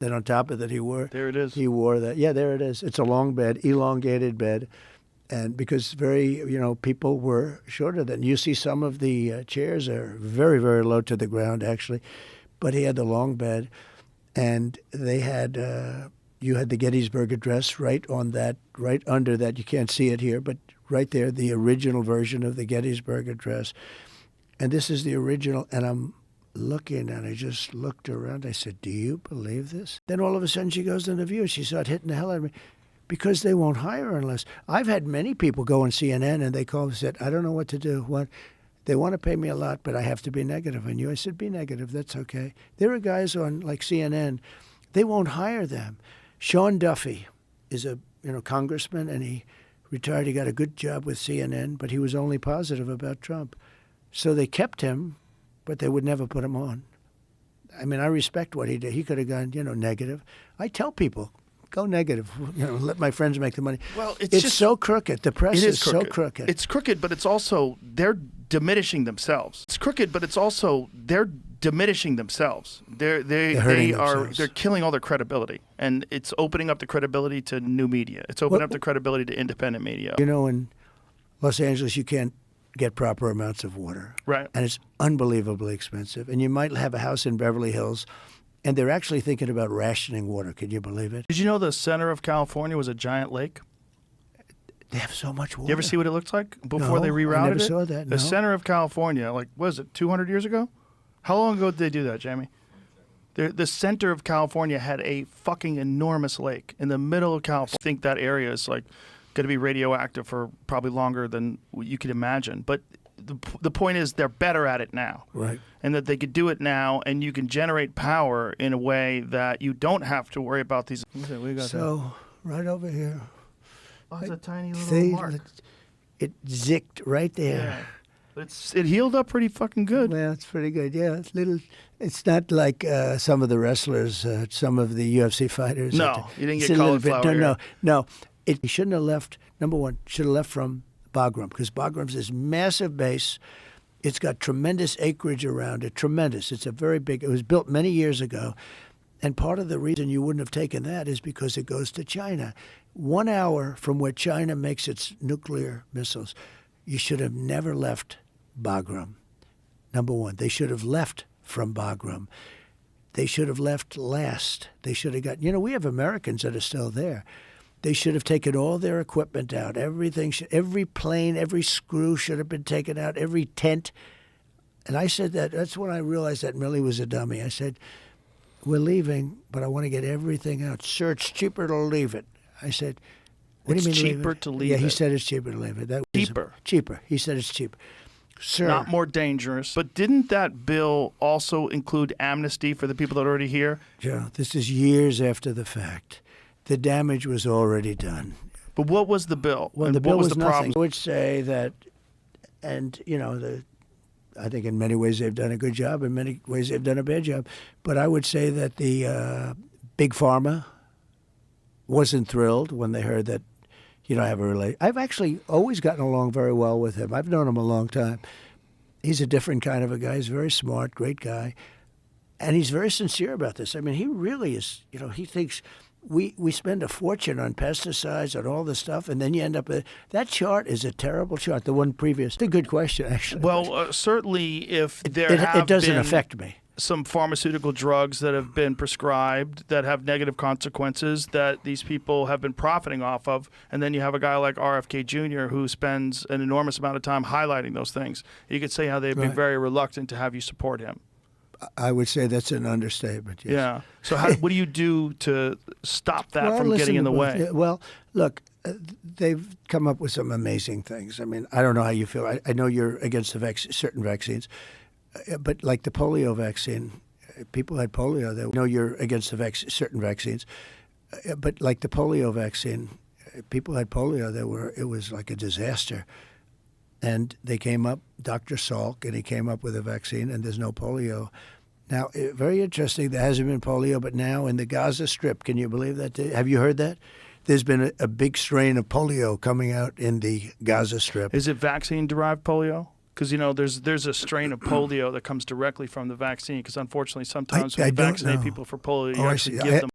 Then on top of that, he wore. There it is. He wore that. Yeah, there it is. It's a long bed, elongated bed. And because people were shorter than you see, some of the chairs are very, very low to the ground, actually. But he had the long bed, and they had you had the Gettysburg Address right on that, right under that. You can't see it here, but right there, the original version of the Gettysburg Address. And this is the original. And I'm looking, and I just looked around. I said, "Do you believe this?" Then all of a sudden, she goes to the view. She started hitting the hell out of me. Because they won't hire unless. I've had many people go on CNN and they call and said, "I don't know what to do. They want to pay me a lot, but I have to be negative on you." I said, "Be negative. That's okay." There are guys on like CNN, they won't hire them. Sean Duffy is a congressman, and he retired. He got a good job with CNN, but he was only positive about Trump. So they kept him, but they would never put him on. I mean, I respect what he did. He could have gone, negative. I tell people, go negative. Let my friends make the money. Well, it's just so crooked. The press is so crooked. It's crooked, but it's also they're diminishing themselves. It's crooked, but it's also they're diminishing themselves. They're killing all their credibility, and it's opening up the credibility to new media. It's opening up the credibility to independent media. In Los Angeles, you can't get proper amounts of water, right? And it's unbelievably expensive. And you might have a house in Beverly Hills. And they're actually thinking about rationing water. Can you believe it? Did you know the center of California was a giant lake? They have so much water. You ever see what it looks like before they rerouted it? I never saw that, no. The center of California, what was it, 200 years ago? How long ago did they do that, Jamie? The center of California had a fucking enormous lake in the middle of California. I think that area is going to be radioactive for probably longer than you could imagine. But the point is they're better at it now. Right. And that they could do it now, and you can generate power in a way that you don't have to worry about these. Right over here. Oh, it's a tiny little mark. It zicked right there. Yeah. It healed up pretty fucking good. Well, it's pretty good. Yeah, it's little. It's not like some of the wrestlers, some of the UFC fighters. No, you didn't get cauliflower. No. He shouldn't have left. Number one, should have left from Bagram, because Bagram's this massive base. It's got tremendous acreage around it, tremendous. It's a very big, it was built many years ago. And part of the reason you wouldn't have taken that is because it goes to China. 1 hour from where China makes its nuclear missiles. You should have never left Bagram. Number one, they should have left from Bagram. They should have left last. They should have got, we have Americans that are still there. They should have taken all their equipment out. Everything, every plane, every screw should have been taken out, every tent. And I said that. That's when I realized that Millie was a dummy. I said, "We're leaving, but I want to get everything out. Sir, it's cheaper to leave it." I said, "What do you mean cheaper to leave it?" Yeah, he said it's cheaper to leave it. That was cheaper. He said it's cheaper. Sir. Not more dangerous. But didn't that bill also include amnesty for the people that are already here? Joe, this is years after the fact. The damage was already done. But what was the bill? Well, the bill was nothing. Problem? I would say that, and I think in many ways they've done a good job. In many ways they've done a bad job. But I would say that the Big Pharma wasn't thrilled when they heard that, I have a relation. I've actually always gotten along very well with him. I've known him a long time. He's a different kind of a guy. He's very smart, great guy. And he's very sincere about this. I mean, he really is, he thinks... We spend a fortune on pesticides and all this stuff, and then you end up with that chart is a terrible chart. The one previous, it's a good question actually. Well, certainly if it doesn't affect me. Some pharmaceutical drugs that have been prescribed that have negative consequences that these people have been profiting off of, and then you have a guy like RFK Jr. who spends an enormous amount of time highlighting those things. You could say how they've been very reluctant to have you support him. I would say that's an understatement. Yes. Yeah. So what do you do to stop that from getting in the way? Well, look, they've come up with some amazing things. I mean, I don't know how you feel. I know you're against certain vaccines, but like the polio vaccine, people had polio. I know you're against certain vaccines, but like the polio vaccine, people had polio. It was like a disaster. And they came up, Dr. Salk, and he came up with a vaccine, and there's no polio. Now, very interesting, there hasn't been polio, but now in the Gaza Strip, can you believe that? Have you heard that? There's been a big strain of polio coming out in the Gaza Strip. Is it vaccine-derived polio? Because, there's a strain of polio that comes directly from the vaccine, because unfortunately sometimes when you vaccinate people for polio, you actually give them